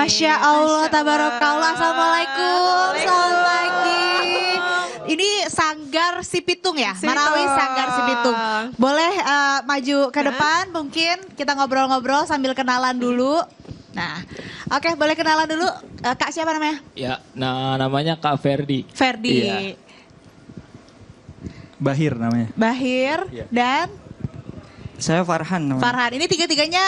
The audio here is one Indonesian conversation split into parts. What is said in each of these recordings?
Masya Allah, tabarakallah. Assalamualaikum, selamat pagi. Ini Sanggar Sipitung ya, Marawis Sanggar Sipitung. Boleh maju ke depan, mungkin kita ngobrol-ngobrol sambil kenalan dulu. Nah, oke, boleh kenalan dulu. Kak siapa namanya? Ya, namanya Kak Ferdi. Ferdi. Iya. Bahir namanya. Bahir dan Saya Farhan namanya. Farhan. Ini tiga-tiganya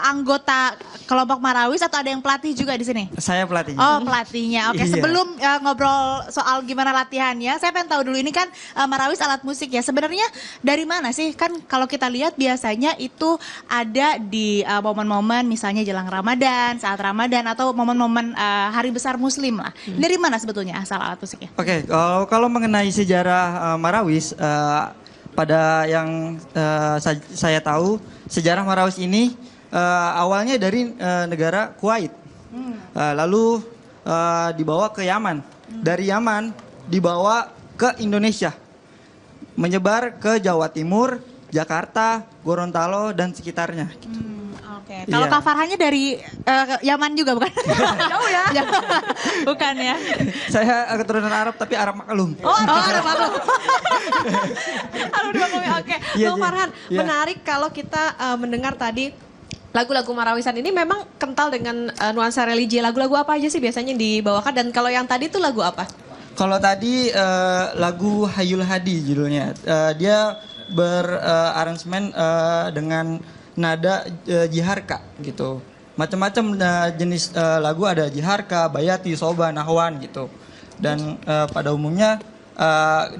anggota kelompok Marawis atau ada yang pelatih juga di sini? Saya pelatihnya. Oh, pelatihnya. Oke, Iya. sebelum ngobrol soal gimana latihannya, saya pengen tahu dulu ini kan Marawis alat musik ya. Sebenarnya dari mana sih? Kan kalau kita lihat biasanya itu ada di momen-momen misalnya jelang Ramadan, saat Ramadan atau momen-momen hari besar Muslim lah. Dari mana sebetulnya asal alat musiknya? Oke, kalau mengenai sejarah Marawis, pada yang saya tahu, sejarah Marawis ini awalnya dari negara Kuwait, lalu dibawa ke Yaman, dari Yaman dibawa ke Indonesia, menyebar ke Jawa Timur, Jakarta, Gorontalo dan sekitarnya. Oke. Kalau Kak Farhannya dari Yaman juga bukan? Jauh ya? Bukan ya? Saya keturunan Arab tapi Arab maklum. Oh, Arab maklum. Oke. Iya, Bang Farhan, iya. menarik kalau kita mendengar tadi lagu-lagu Marawisan ini memang kental dengan nuansa religi. Lagu-lagu apa aja sih biasanya yang dibawakan, dan kalau yang tadi itu lagu apa? Kalau tadi lagu Hayul Hadi judulnya, dia beraransemen dengan nada jiharka gitu. macam-macam jenis lagu, ada jiharka, bayati, soba, nahwan gitu. Dan pada umumnya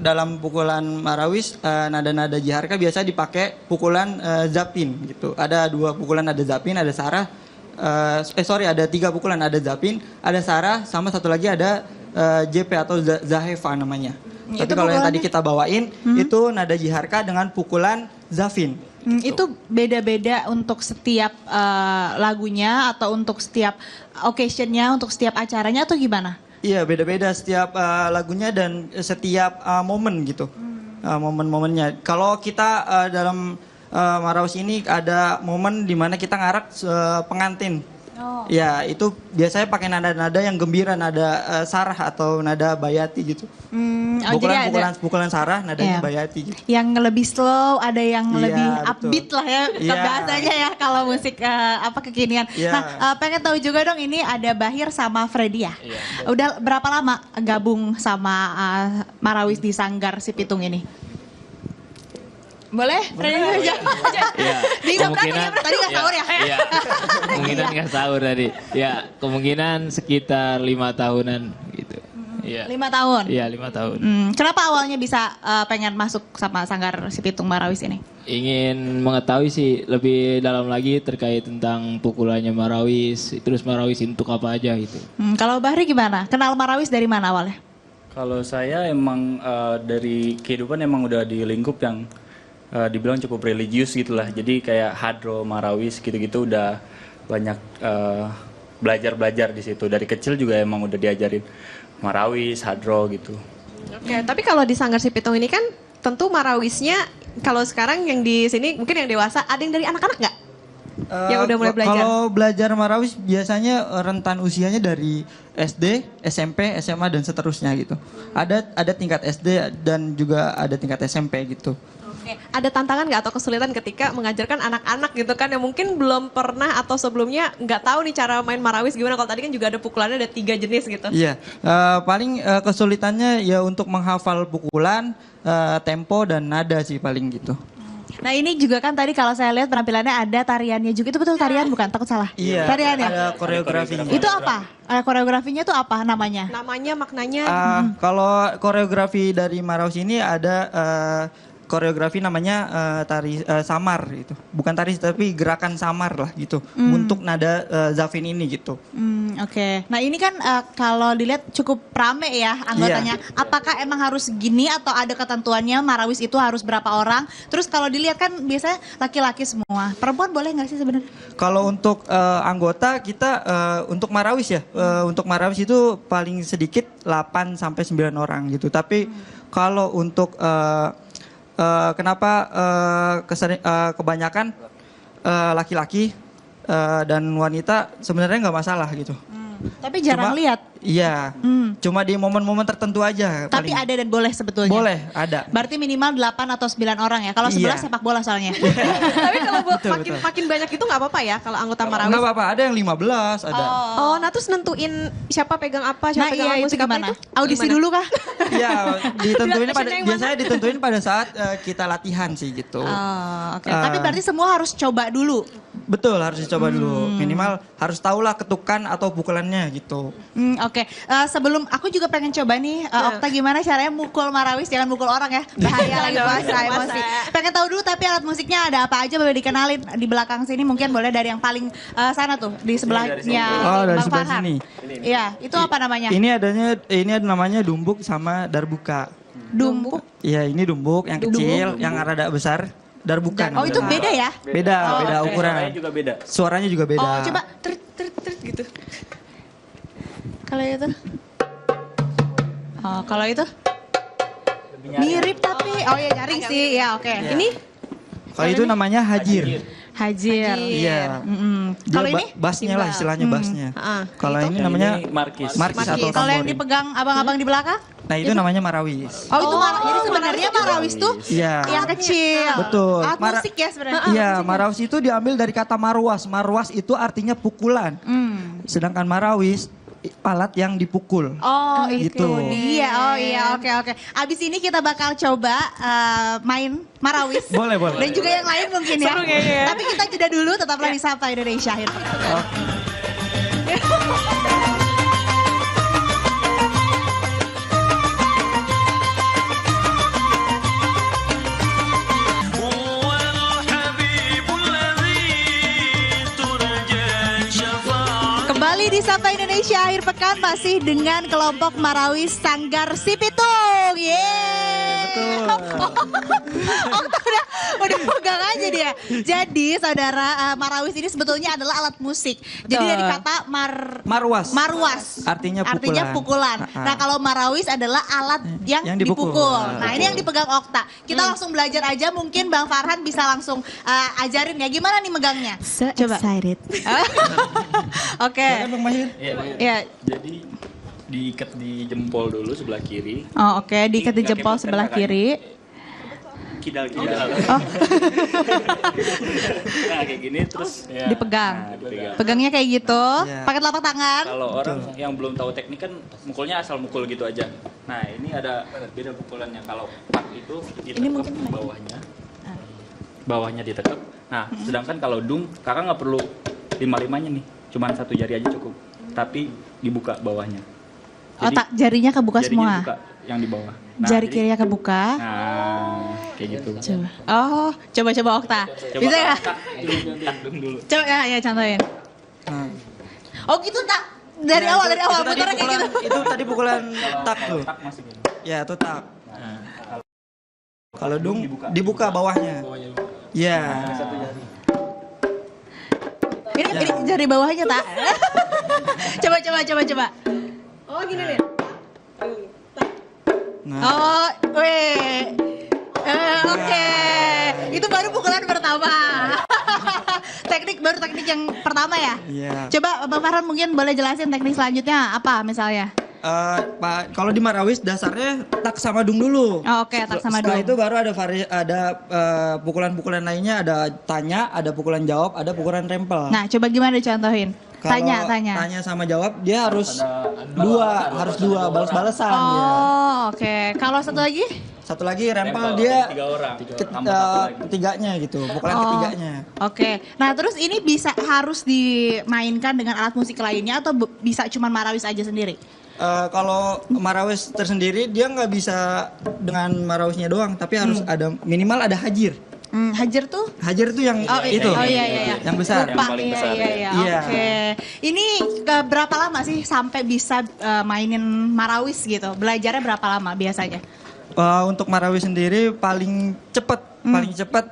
dalam pukulan marawis nada-nada jiharka biasa dipakai pukulan zapin gitu. Ada 2 pukulan, ada zapin, ada sarah. Ada 3 pukulan, ada zapin, ada sarah, sama satu lagi ada JP atau zahefa namanya. Tapi kalau yang tadi kita bawain itu nada jiharka dengan pukulan zafin. Itu beda-beda untuk setiap lagunya atau untuk setiap occasionnya, untuk setiap acaranya atau gimana? Iya, beda-beda setiap lagunya dan setiap momen gitu. Momen-momennya. Kalau kita dalam marawis ini ada momen di mana kita ngarak pengantin. Ya, itu biasanya pakai nada-nada yang gembira, nada sarah atau nada bayati gitu. Pukulan sarah, nadanya bayati gitu. Yang lebih slow, ada yang lebih upbeat betul. lah ya, bahasanya ya kalau musik kekinian. Nah, pengen tahu juga dong, ini ada Bahir sama Freddy ya. Udah berapa lama gabung sama marawis di Sanggar Si Pitung ini? Boleh? Freddy aja. Kemungkinan tadi nggak sahur ya? Iya. Kemungkinan nggak sahur tadi. Ya, kemungkinan sekitar 5 tahunan gitu. Iya. 5 tahun? Iya, 5 tahun. Kenapa awalnya bisa pengen masuk sama Sanggar Si Pitung Marawis ini? Ingin mengetahui sih lebih dalam lagi terkait tentang pukulannya marawis, terus marawis untuk apa aja gitu. Kalau Bahri gimana? Kenal marawis dari mana awalnya? Kalau saya emang dari kehidupan emang udah di lingkup yang dibilang cukup religius gitulah. Jadi kayak hadro, marawis gitu-gitu udah banyak belajar-belajar di situ. Dari kecil juga emang udah diajarin marawis, hadro gitu. Oke, tapi kalau di Sanggar Si Pitung ini kan tentu marawisnya kalau sekarang yang di sini mungkin yang dewasa, ada yang dari anak-anak nggak? Yang udah mulai belajar? Kalau belajar marawis biasanya rentan usianya dari SD, SMP, SMA dan seterusnya gitu. Ada tingkat SD dan juga ada tingkat SMP gitu. Oke, ada tantangan nggak atau kesulitan ketika mengajarkan anak-anak gitu kan yang mungkin belum pernah atau sebelumnya nggak tahu nih cara main marawis gimana? Kalau tadi kan juga ada pukulannya ada 3 jenis gitu. Iya, paling kesulitannya ya untuk menghafal pukulan, tempo dan nada sih paling gitu. Nah ini juga kan tadi kalau saya lihat penampilannya ada tariannya juga. Itu betul tarian bukan? Takut salah. Iya, Tarian ya? ada koreografinya. Itu apa? Koreografinya itu apa namanya? Namanya, maknanya? Kalau koreografi dari marawis ini ada koreografi namanya tari samar gitu. Bukan tari tapi gerakan samar lah gitu. Untuk nada zafin ini gitu. Oke. Nah ini kan kalau dilihat cukup rame ya anggotanya. Iya. Apakah emang harus gini atau ada ketentuannya marawis itu harus berapa orang? Terus kalau dilihat kan biasanya laki-laki semua. Perempuan boleh nggak sih sebenarnya? Kalau untuk anggota kita untuk marawis ya. Untuk marawis itu paling sedikit 8 sampai 9 orang gitu. Tapi kalau untuk kenapa kebanyakan laki-laki dan wanita sebenarnya nggak masalah gitu. Tapi jarang lihat. Iya, cuma di momen-momen tertentu aja. Tapi paling. ada dan boleh sebetulnya. Boleh, ada. Berarti minimal 8 atau 9 orang ya. Kalau 11 sepak bola soalnya. Tapi kalau Betul. makin banyak itu nggak apa-apa ya kalau anggota marawis? Nggak apa-apa, ada yang 15, ada. Oh, nah terus nentuin siapa pegang apa, siapa pegang alat musik apa itu? Audisi dulu kah? Iya, ditentuin Bilang pada passionnya yang biasanya ditentuin pada saat kita latihan sih gitu. Oke. Tapi berarti semua harus coba dulu. Betul, harus dicoba dulu. Minimal harus tahulah ketukan atau pukulannya gitu. Oke. Sebelum aku juga pengen coba nih, Okta gimana caranya mukul marawis, jangan mukul orang ya. Bahaya lagi puasa, emosi. Pengen tahu dulu tapi alat musiknya ada apa aja, boleh dikenalin di belakang sini, mungkin boleh dari yang paling sana tuh, di sebelahnya Oh, dari Bang sebelah Farhan. sini. Iya, itu apa namanya? Ini ada namanya dumbuk sama darbuka. Dumbuk. Iya, ini dumbuk yang kecil, yang rada besar. Darbuka. Oh, itu beda ya? Beda ukuran. Suaranya juga beda. Suaranya juga beda. Oh, coba trit gitu. Kalau itu? Oh, kalau itu? Mirip tapi, oh ya nyaring sih, ya oke. Iya. Ini? Kalau itu namanya hajir. Hajir. Iya. Kalau Dia ini? bassnya lah istilahnya bassnya. Kalau ini namanya markis. markis atau Kalau yang tamborin. dipegang abang-abang di belakang? Nah itu namanya marawis. Oh itu jadi sebenarnya marawis tuh Iya. yang kecil. Betul. Alat musik ya sebenarnya. Iya, marawis itu diambil dari kata marwas. Marwas itu artinya pukulan. Sedangkan marawis alat yang dipukul. Oh Gitu. itu dia. Oh iya, oke. Abis ini kita bakal coba main marawis. Boleh. Dan juga yang lain mungkin ya. Tapi kita jeda dulu, tetaplah di Sapa Indonesia. Oke. Sapa Indonesia akhir pekan masih dengan kelompok Marawis Sanggar Si Pitung. Yeay. Okta udah pegang aja dia. Jadi saudara, Marawis ini sebetulnya adalah alat musik. Jadi dari kata Marwas. Artinya Artinya pukulan. Nah kalau Marawis adalah alat yang dipukul. Nah ini yang dipegang Okta. Kita langsung belajar aja, mungkin Bang Farhan bisa langsung ajarin ya. Gimana nih megangnya? So Coba. excited. Oke. Bang Mahir. Ya. Jadi diikat di jempol dulu sebelah kiri. Oh oke, diikat di jempol sebelah kiri. Kidal-kidal. Oh. Nah kayak gini terus Dipegang. dipegang. Pegangnya kayak gitu, Ya. pakai telapak tangan. Kalau orang yang belum tahu teknik kan mukulnya asal mukul gitu aja. Nah ini ada beda pukulannya. Kalau pak itu ditekuk bawahnya, bawahnya ditekuk. Nah sedangkan kalau dung kakak nggak perlu lima-limanya nih, cuman satu jari aja cukup. Tapi dibuka bawahnya. Jadi, Jarinya kebuka jarinya semua. dibuka yang di bawah. Nah, Jari jadi- kirinya kebuka. Nah kayak gitu. Coba. Oh, coba Okta. Coba Bisa ya? tak dung dulu. Coba ya contohin. Nah. Oh gitu tak? Dari awal Itu tadi putarnya kayak gitu. Itu tadi pukulan tak tuh. Tak masih gini. Ya itu tak. Nah, Kalau dung dibuka bawahnya. Ya. Ini jari bawahnya tak? coba. Oh gini nih. Nah. Oh, weh. Oke. Itu baru pukulan pertama. teknik yang pertama ya? Iya. Coba Bang Farhan mungkin boleh jelasin teknik selanjutnya apa misalnya? Pak, kalau di Marawis dasarnya tak sama dung dulu. Oh, oke, tak sama Setelah dung. itu baru ada pukulan-pukulan lainnya, ada tanya, ada pukulan jawab, ada pukulan rempel. Nah, coba gimana dicontohin? Kalau Tanya. Tanya sama jawab dia harus dua balas-balasan ya. Oh, oke. Kalau satu lagi? Satu lagi rempel dia 3 orang. Tambah satu lagi. ketiganya gitu, pukulan Oh, ketiganya. Oke. Nah, terus ini harus dimainkan dengan alat musik lainnya atau bisa cuma Marawis aja sendiri? Kalau Marawis tersendiri dia nggak bisa dengan Marawisnya doang, tapi harus ada minimal ada hajir. Hajar tuh? Hajar itu yang itu. Iya. Yang besar. Lupa. Yang paling Iya, besar, iya. Iya. Oke. Ini berapa lama sih sampai bisa mainin Marawis gitu? Belajarnya berapa lama biasanya? Untuk Marawis sendiri paling cepat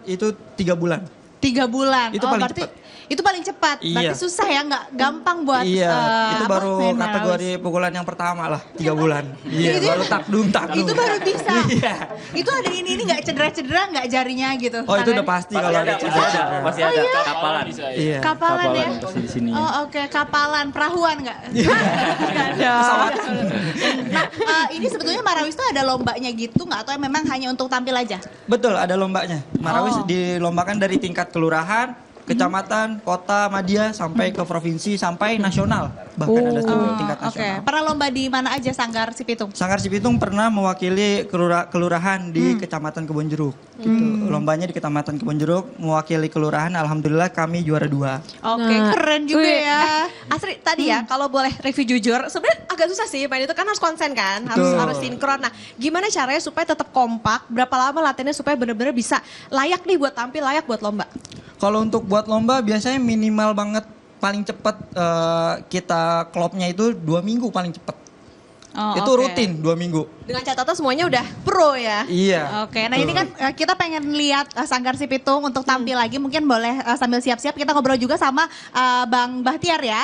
itu 3 bulan. 3 bulan. Itu paling berarti cepat. itu paling cepat. Berarti Iya. susah ya, nggak gampang buat Iya, itu baru main kategori Marawis. pukulan yang pertama lah, 3 bulan. Iya, Itu- baru tak dung. Itu baru bisa. Iya. Itu ada ini nggak cedera nggak jarinya gitu? Oh, itu udah tangannya? pasti kalau ada Pasti ada, pasti ada. Kapalan. Iya. Kapalan ya? Pasti di sini. Oh oke, kapalan, perahuan nggak? Nggak ada. Nah, ini sebetulnya Marawis tuh ada lombanya gitu nggak? Atau memang hanya untuk tampil aja? Betul, ada lombanya. Marawis Oh. dilombakan dari tingkat kelurahan, kecamatan, kota, madya, sampai ke provinsi, sampai nasional. Bahkan ada tingkat Oke, nasional. pernah lomba di mana aja Sanggar Si Pitung? Sanggar Si Pitung pernah mewakili kelurahan di Kecamatan Kebonjeruk. Gitu. Lombanya di Kecamatan Kebonjeruk, mewakili kelurahan. Alhamdulillah kami juara 2. Oke, Nah, keren juga wih, ya. Asri tadi ya kalau boleh review jujur sebenarnya agak susah sih main itu kan harus konsen kan harus sinkron. Nah gimana caranya supaya tetap kompak, berapa lama latihannya supaya benar-benar bisa layak nih buat tampil, layak buat lomba? Kalau untuk buat lomba biasanya minimal banget paling cepat kita klopnya itu 2 minggu paling cepat. Oh, Itu oke. rutin 2 minggu. Dengan catatan semuanya udah pro ya. Iya. Oke, nah ini kan kita pengen lihat Sanggar Si Pitung untuk tampil lagi. Mungkin boleh sambil siap-siap kita ngobrol juga sama Bang Bahtiar ya,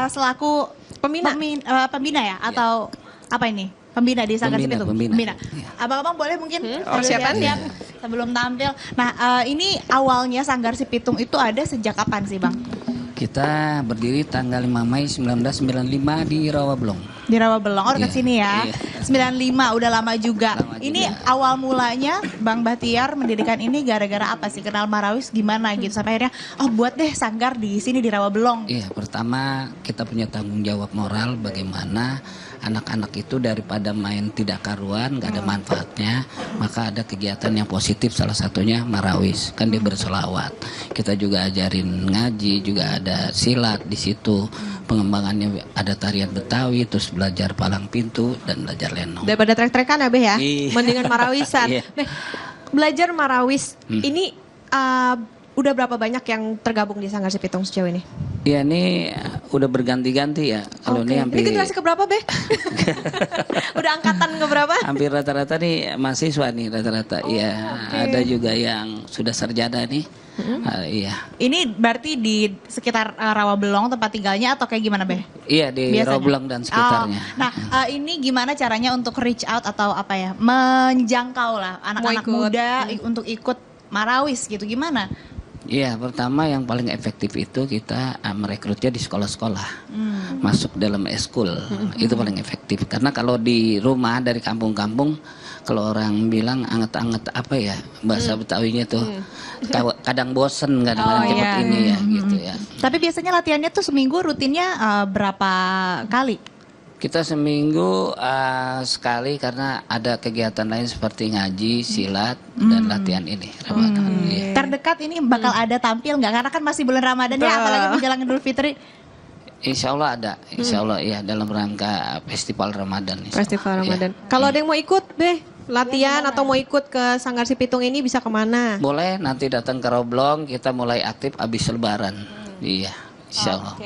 selaku pembina ya atau apa ini? Pembina di Sanggar Si Pembina, Pitung. pembina. Abang-abang boleh mungkin persiapan siap sebelum tampil. Nah ini awalnya Sanggar Si Pitung itu ada sejak kapan sih Bang? Kita berdiri tanggal 5 Mei 1995 di Rawabelong. Di Rawabelong, oh dekat Iya, sini ya. iya. 95, udah lama juga. Lama Ini juga. awal mulanya Bang Bahtiar mendirikan ini gara-gara apa sih? Kenal Marawis gimana gitu? Sampai akhirnya, oh buat deh sanggar di sini di Rawabelong. Iya, pertama kita punya tanggung jawab moral bagaimana anak-anak itu daripada main tidak karuan, nggak ada manfaatnya, maka ada kegiatan yang positif, salah satunya Marawis, kan dia bersolawat. Kita juga ajarin ngaji, juga ada silat di situ, pengembangannya ada tarian Betawi, terus belajar palang pintu dan belajar lenong. Daripada trek-trekan ya Beh ya, Iya. mendingan Marawisan. Iya. Beh, belajar Marawis ini udah berapa banyak yang tergabung di Sanggar Si Pitung sejauh ini? Ya ini udah berganti-ganti ya. Kalau ini hampir Ini generasi keberapa, Be? Udah angkatan keberapa? hampir rata-rata nih mahasiswa nih rata-rata. Iya, ada juga yang sudah sarjana nih. Iya. Ini berarti di sekitar Rawabelong tempat tinggalnya atau kayak gimana, Beh? Iya di Biasanya? Rawabelong dan sekitarnya. Oh, nah, ini gimana caranya untuk reach out atau apa ya? Menjangkau lah anak-anak Mau ikut. muda untuk ikut Marawis gitu. Gimana? Iya, pertama yang paling efektif itu kita merekrutnya di sekolah-sekolah, masuk dalam eskul, itu paling efektif. Karena kalau di rumah dari kampung-kampung, kalau orang bilang anget-anget apa ya bahasa Betawinya tuh, kadang bosen, kadang-kadang cepet iya. ini ya, gitu ya. Tapi biasanya latihannya tuh seminggu rutinnya berapa kali? Kita seminggu sekali karena ada kegiatan lain seperti ngaji, silat, dan latihan ini. Ramadan. Iya. Terdekat ini bakal ada tampil nggak? Karena kan masih bulan Ramadan ya, apalagi menjelang Idul Fitri. Insya Allah ada, insya Allah ya dalam rangka festival Ramadan. insya Allah. Festival Iya. Ramadan. Kalau ada yang mau ikut, Be, latihan atau mau ikut ke Sanggar Si Pitung ini bisa kemana? Boleh nanti datang ke Roblong, kita mulai aktif habis Lebaran. Iya, insya Allah.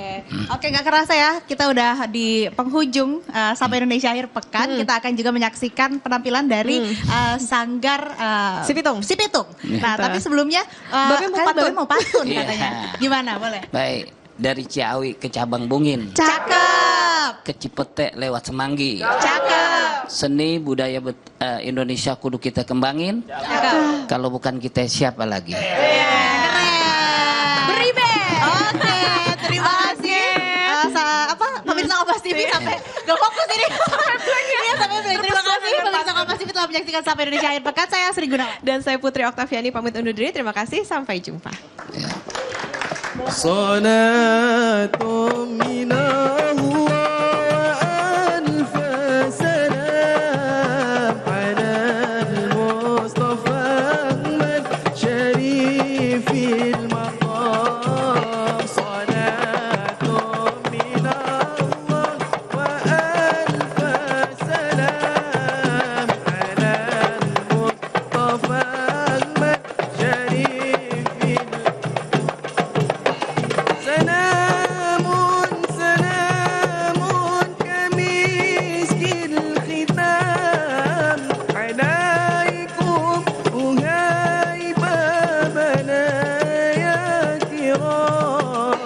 Oke, nggak kerasa ya, kita udah di penghujung sampai Indonesia akhir pekan. Kita akan juga menyaksikan penampilan dari Sanggar Si Pitung. Si Pitung. Nah, Betul. tapi sebelumnya Babe mau kan pantun. Babe mau pantun Iya. katanya. Gimana, boleh? Baik, dari Ciawi ke Cabang Bungin, Cakep, ke Cipete lewat Semanggi. cakep. Seni budaya Indonesia kudu kita kembangin. Kalau bukan kita siapa lagi? Beri Be. Oke, terima kasih. Pemirsa Kompas TV sampai gak fokus ini. Iya, sampai break. Terima kasih pemirsa Kompas TV telah menyaksikan sampai Indonesia akhir pekan. Saya Sri Gunawan. Dan saya Putri Oktaviani pamit undur diri. Terima kasih, sampai jumpa. Ya. صلاة من الله ألف سلام على المصطفى أحمد شريف المقام صلاة من الله وألف سلام على المصطفى أحمد شريف سلام سلام كمسك الختام عليكم وهاي بابنا يا كرام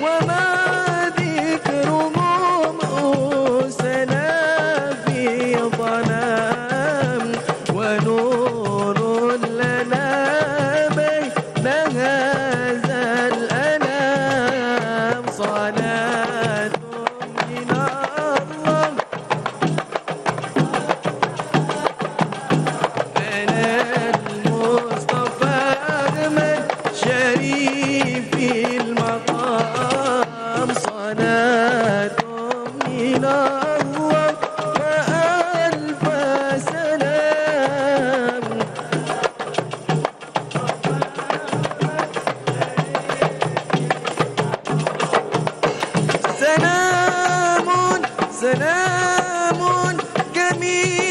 وما ذكرهم أوسنا في ظلام ونور لنا بين هذا الأنام صلاة من الله على المصطفى أحمد شريف المقام صلاة من الله وألف سلام سلام سلام جميل